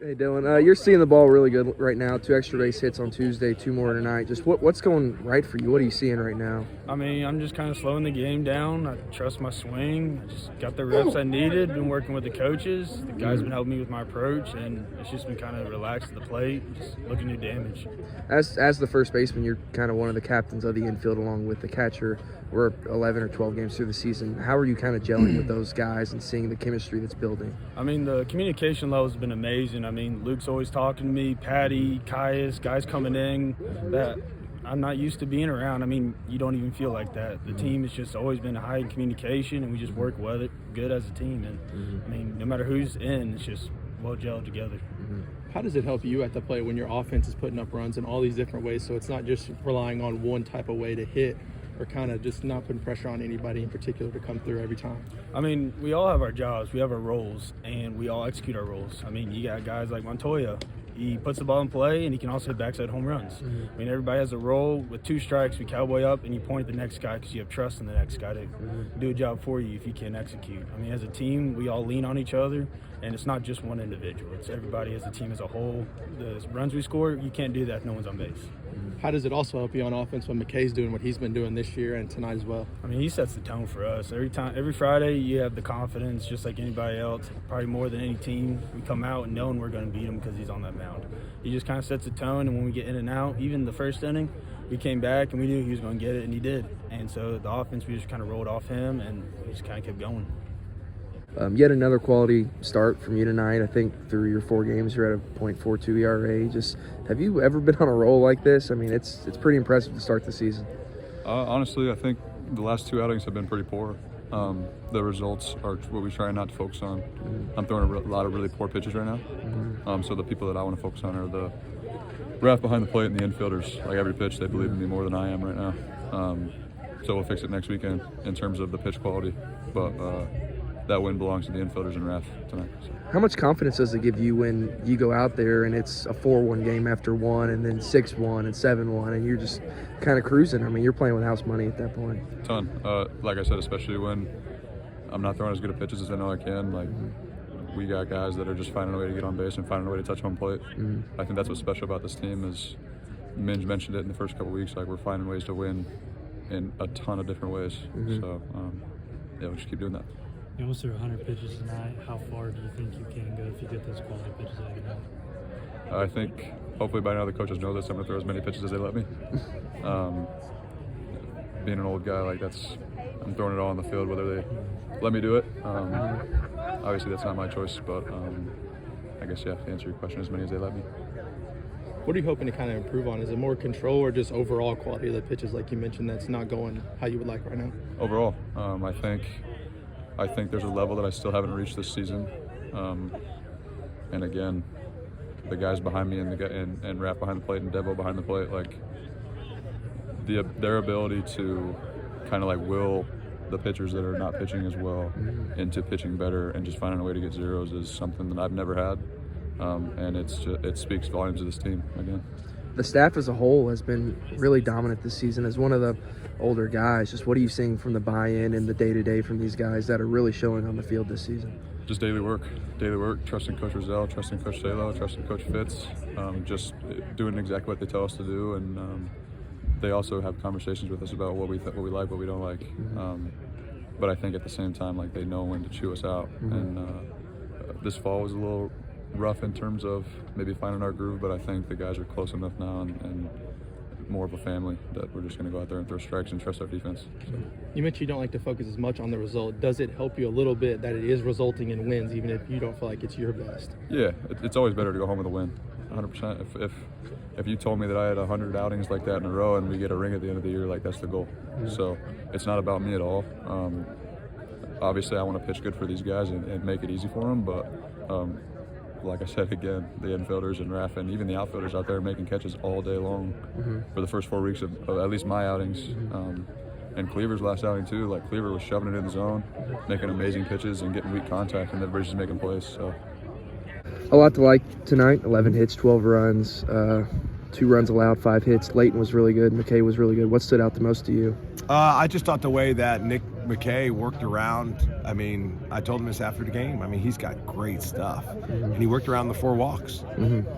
Hey, Dylan. You're seeing the ball really good right now. 2 extra base hits on Tuesday, 2 more tonight. Just what's going right for you? What are you seeing right now? I mean, I'm just kind of slowing the game down. I trust my swing. I just got the reps I needed. Been working with the coaches. The guys been helping me with my approach, and it's just been kind of relaxed at the plate, just looking to damage. As the first baseman, you're kind of one of the captains of the infield along with the catcher. We're 11 or 12 games through the season. How are you kind of gelling with those guys and seeing the chemistry that's building? I mean, the communication level has been amazing. I mean, Luke's always talking to me, Patty, Caius, guys coming in that I'm not used to being around. I mean, you don't even feel like that. The team has just always been high in communication, and we just work with it good as a team. And, I mean, no matter who's in, it's just well gelled together. How does it help you at the plate when your offense is putting up runs in all these different ways, so it's not just relying on one type of way to hit, or kind of just not putting pressure on anybody in particular to come through every time? I mean, we all have our jobs, we have our roles, and we all execute our roles. I mean, you got guys like Montoya. He puts the ball in play, and he can also hit backside home runs. I mean, everybody has a role. With 2 strikes, we cowboy up, and you point at the next guy because you have trust in the next guy to do a job for you if you can't execute. I mean, as a team, we all lean on each other, and it's not just one individual. It's everybody as a team as a whole. The runs we score, you can't do that if no one's on base. How does it also help you on offense when McCay's doing what he's been doing this year and tonight as well? I mean, he sets the tone for us. Every Friday, you have the confidence, just like anybody else, probably more than any team. We come out and knowing we're going to beat him because he's on that mound. He just kind of sets the tone, and when we get in and out, even the first inning, we came back and we knew he was going to get it, and he did. And so the offense, we just kind of rolled off him, and we just kind of kept going. Yet another quality start from you tonight. I think through your 4 games, you're at a .42 ERA. Just have you ever been on a roll like this? I mean, it's pretty impressive to start the season. Honestly, I think the last 2 outings have been pretty poor. The results are what we try not to focus on. I'm throwing a lot of really poor pitches right now. So the people that I want to focus on are the ref behind the plate and the infielders. Like every pitch, they believe in me more than I am right now. So we'll fix it next weekend in terms of the pitch quality. But that win belongs to the infielders and ref tonight. So. How much confidence does it give you when you go out there and it's a 4-1 game after 1 and then 6-1 and 7-1 and you're just kind of cruising? I mean, you're playing with house money at that point. Ton. Like I said, especially when I'm not throwing as good of pitches as I know I can. Like, we got guys that are just finding a way to get on base and finding a way to touch home plate. I think that's what's special about this team is Minge mentioned it in the first couple of weeks. Like, we're finding ways to win in a ton of different ways. So, yeah, we'll just keep doing that. You almost threw 100 pitches tonight. How far do you think you can go if you get those quality pitches out of your mouth? I think hopefully by now the coaches know this. I'm going to throw as many pitches as they let me. Being an old guy, like I'm throwing it all on the field, whether they let me do it. Obviously that's not my choice, but I guess, yeah, to answer your question, as many as they let me. What are you hoping to kind of improve on? Is it more control or just overall quality of the pitches, like you mentioned, that's not going how you would like right now? Overall, I think there's a level that I still haven't reached this season. And again, the guys behind me and Raph behind the plate and Devo behind the plate, like their ability to kind of like will the pitchers that are not pitching as well into pitching better and just finding a way to get zeros is something that I've never had. And it speaks volumes of this team again. The staff as a whole has been really dominant this season. As one of the older guys, just what are you seeing from the buy-in and the day-to-day from these guys that are really showing on the field this season? Just daily work, trusting Coach Rozelle, trusting Coach Salo, trusting Coach Fitz, just doing exactly what they tell us to do. And they also have conversations with us about what we like, what we don't like. But I think at the same time, like, they know when to chew us out. And this fall was a little rough in terms of maybe finding our groove, but I think the guys are close enough now and more of a family that we're just going to go out there and throw strikes and trust our defense. So. You mentioned you don't like to focus as much on the result. Does it help you a little bit that it is resulting in wins, even if you don't feel like it's your best? Yeah, it's always better to go home with a win, 100%. If you told me that I had 100 outings like that in a row and we get a ring at the end of the year, like, that's the goal. So it's not about me at all. Obviously, I want to pitch good for these guys and make it easy for them, but like I said, again, the infielders and Raph and even the outfielders out there making catches all day long for the first 4 weeks of at least my outings. And Cleaver's last outing too. Like, Cleaver was shoving it in the zone, making amazing pitches and getting weak contact, and everybody's just making plays. So a lot to like tonight. 11 hits, 12 runs, 2 runs allowed, 5 hits. Leighton was really good. McCay was really good. What stood out the most to you? I just thought the way that Nick McCay worked around. I mean, I told him this after the game. I mean, he's got great stuff, and he worked around the 4 walks,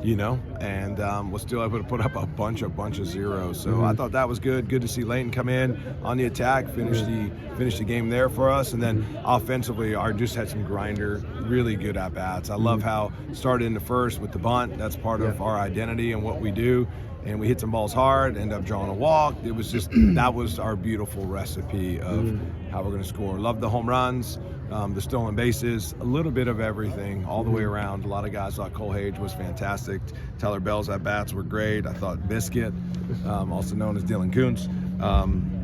you know, and was still able to put up a bunch of zeros. So I thought that was good. Good to see Layton come in on the attack, finish the game there for us, and then offensively, our just had some grinder, really good at bats. I love how started in the first with the bunt. That's part of our identity and what we do. And we hit some balls hard, ended up drawing a walk. It was just, that was our beautiful recipe of how we're going to score. Love the home runs, the stolen bases, a little bit of everything all the way around. A lot of guys thought Cole Hage was fantastic. Tyler Bell's at-bats were great. I thought Biscuit, also known as Dylan Koontz,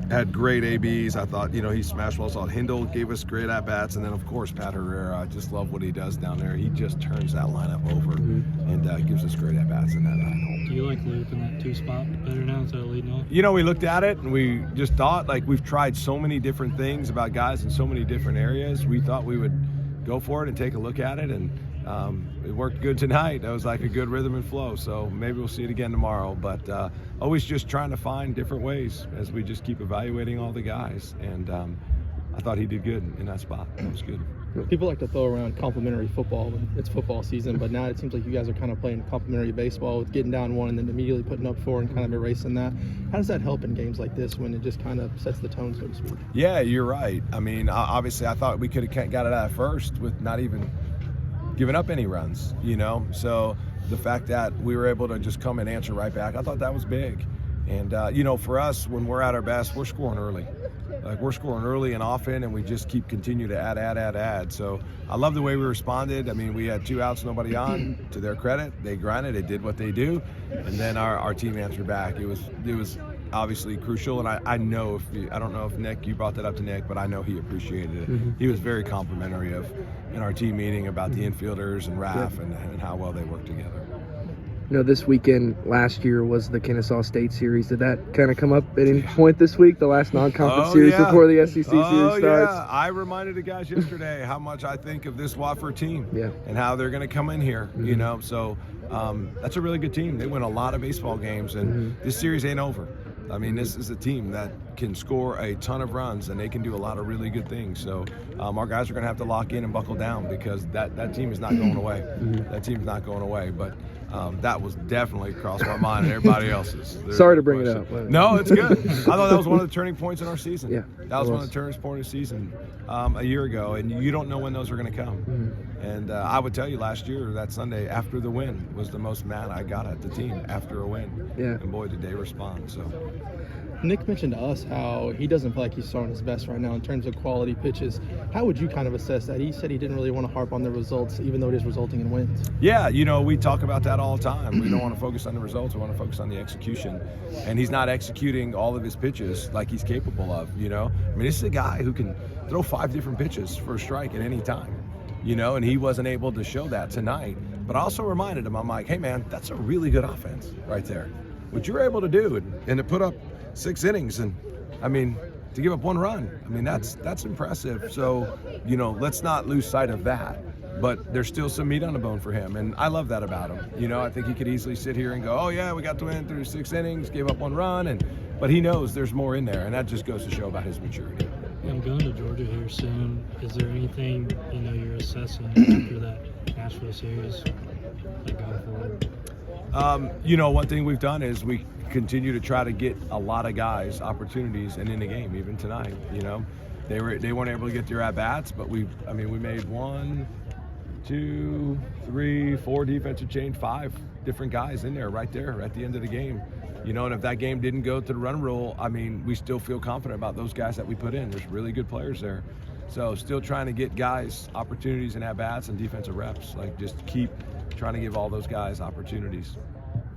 had great ABs. I thought, you know, he smashed well. I thought Hindle gave us great at-bats. And then, of course, Pat Herrera. I just love what he does down there. He just turns that lineup over and gives us great at-bats in that home. Do you like Luke in that 2 spot better now instead of leading off? You know, we looked at it and we just thought, like, we've tried so many different things about guys in so many different areas. We thought we would go for it and take a look at it, and it worked good tonight. That was like a good rhythm and flow, so maybe we'll see it again tomorrow. But always just trying to find different ways as we just keep evaluating all the guys, and I thought he did good in that spot. That was good. People like to throw around complimentary football when it's football season, but now it seems like you guys are kind of playing complimentary baseball with getting down 1 and then immediately putting up 4 and kind of erasing that. How does that help in games like this when it just kind of sets the tone, so to speak? Yeah, you're right. I mean, obviously I thought we could have got it out first with not even giving up any runs, you know? So the fact that we were able to just come and answer right back, I thought that was big. And, you know, for us, when we're at our best, we're scoring early. Like, we're scoring early and often, and we just continue to add. So I love the way we responded. I mean, we had 2 outs, nobody on. To their credit, they grinded, they did what they do, and then our team answered back. It was obviously crucial, and I know I don't know if Nick, you brought that up to Nick, but I know he appreciated it. He was very complimentary in our team meeting about the infielders and Raf and how well they work together. You know, this weekend last year was the Kennesaw State Series. Did that kind of come up at any point this week, the last non-conference series before the SEC series starts? Yeah, I reminded the guys yesterday how much I think of this Wofford team and how they're going to come in here, you know. So that's a really good team. They win a lot of baseball games, and this series ain't over. I mean, this is a team that can score a ton of runs, and they can do a lot of really good things. So our guys are going to have to lock in and buckle down because that team is not going away. That team's not going away, but that was definitely crossed my mind and everybody else's. Sorry to bring it up. No, it's good. I thought that was one of the turning points in our season. Yeah, that was one of the turning points of the season a year ago, and you don't know when those are going to come. And I would tell you last year, that Sunday after the win was the most mad I got at the team after a win. Yeah. And boy, did they respond. So. Nick mentioned to us how he doesn't feel like he's throwing his best right now in terms of quality pitches. How would you kind of assess that? He said he didn't really want to harp on the results, even though it is resulting in wins. Yeah, you know, we talk about that all the time. We don't want to focus on the results. We want to focus on the execution. And he's not executing all of his pitches like he's capable of, you know. I mean, this is a guy who can throw 5 different pitches for a strike at any time, you know, and he wasn't able to show that tonight. But I also reminded him, I'm like, hey, man, that's a really good offense right there. What you're able to do and to put up 6 innings, and I mean, to give up 1 run, I mean, that's impressive. So, you know, let's not lose sight of that. But there's still some meat on the bone for him, and I love that about him. You know, I think he could easily sit here and go, oh yeah, we got to win through 6 innings, gave up 1 run, but he knows there's more in there, and that just goes to show about his maturity. I'm going to Georgia here soon. Is there anything, you know, you're assessing after that Nashville series, like going forward? You know, one thing we've done is we continue to try to get a lot of guys opportunities and in the game, even tonight. You know, they weren't able to get their at-bats, but we made 1, 2, 3, 4 defensive change, 5 different guys in there right there at the end of the game. You know, and if that game didn't go to the run rule, I mean, we still feel confident about those guys that we put in. There's really good players there. So still trying to get guys opportunities and at-bats and defensive reps. Like, just keep trying to give all those guys opportunities.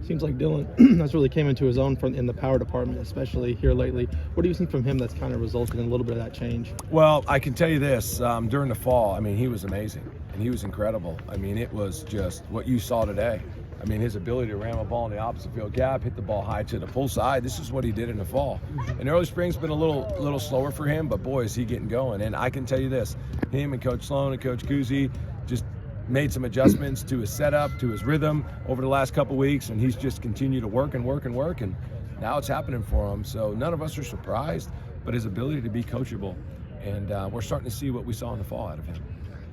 Seems like Dylan has really came into his own in the power department, especially here lately. What do you think from him that's kind of resulted in a little bit of that change? Well, I can tell you this, during the fall, I mean, he was amazing, and he was incredible. I mean, it was just what you saw today. I mean, his ability to ram a ball in the opposite field gap, hit the ball high to the pull side, this is what he did in the fall. And early spring's been a little slower for him, but boy, is he getting going. And I can tell you this, him and Coach Sloan and Coach Kuzi just made some adjustments to his setup, to his rhythm over the last couple weeks, and he's just continued to work, and now it's happening for him. So none of us are surprised, but his ability to be coachable And we're starting to see what we saw in the fall out of him.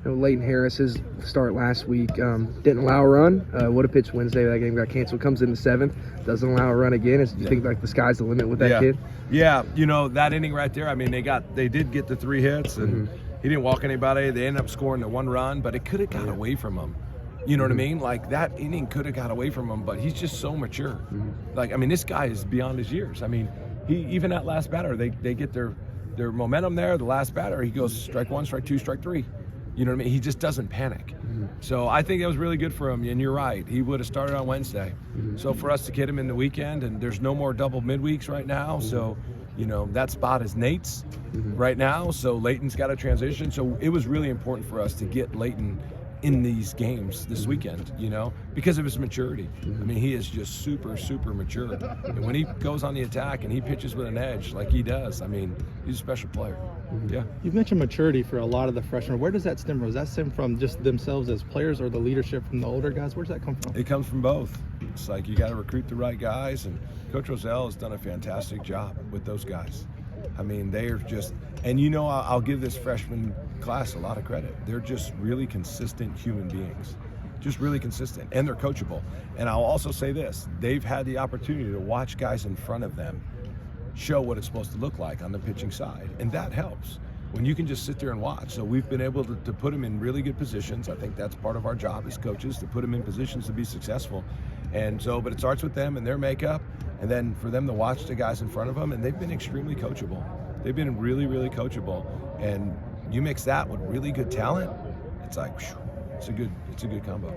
You know, Leighton Harris's start last week didn't allow a run. Would have pitched Wednesday. That game got canceled. Comes in the 7th. Doesn't allow a run again. Do you think like the sky's the limit with that kid? Yeah, you know, that inning right there, I mean, they did get the 3 hits, and he didn't walk anybody. They ended up scoring the 1 run, but it could have got away from him. You know what I mean? Like, that inning could have got away from him, but he's just so mature. Like, I mean, this guy is beyond his years. I mean, even that last batter, they get their momentum there. The last batter, he goes strike 1, strike 2, strike 3. You know what I mean? He just doesn't panic. So I think that was really good for him, and you're right. He would have started on Wednesday. So for us to get him in the weekend, and there's no more double midweeks right now, so, you know, that spot is Nate's right now, so Leighton's got to transition. So it was really important for us to get Leighton in these games this weekend, you know, because of his maturity. I mean, he is just super, super mature. And when he goes on the attack and he pitches with an edge like he does, I mean, he's a special player. Yeah. You've mentioned maturity for a lot of the freshmen. Where does that stem from? Does that stem from just themselves as players or the leadership from the older guys? Where does that come from? It comes from both. It's like you got to recruit the right guys, and Coach Rozelle has done a fantastic job with those guys. I mean, they are just, and you know, I'll give this freshman class a lot of credit. They're just really consistent human beings, just really consistent, and they're coachable. And I'll also say this, they've had the opportunity to watch guys in front of them show what it's supposed to look like on the pitching side, and that helps when you can just sit there and watch. So we've been able to put them in really good positions. I think that's part of our job as coaches, to put them in positions to be successful. And so, but it starts with them and their makeup, and then for them to watch the guys in front of them, and they've been extremely coachable. They've been really, really coachable, and you mix that with really good talent, it's like, whew, it's a good combo.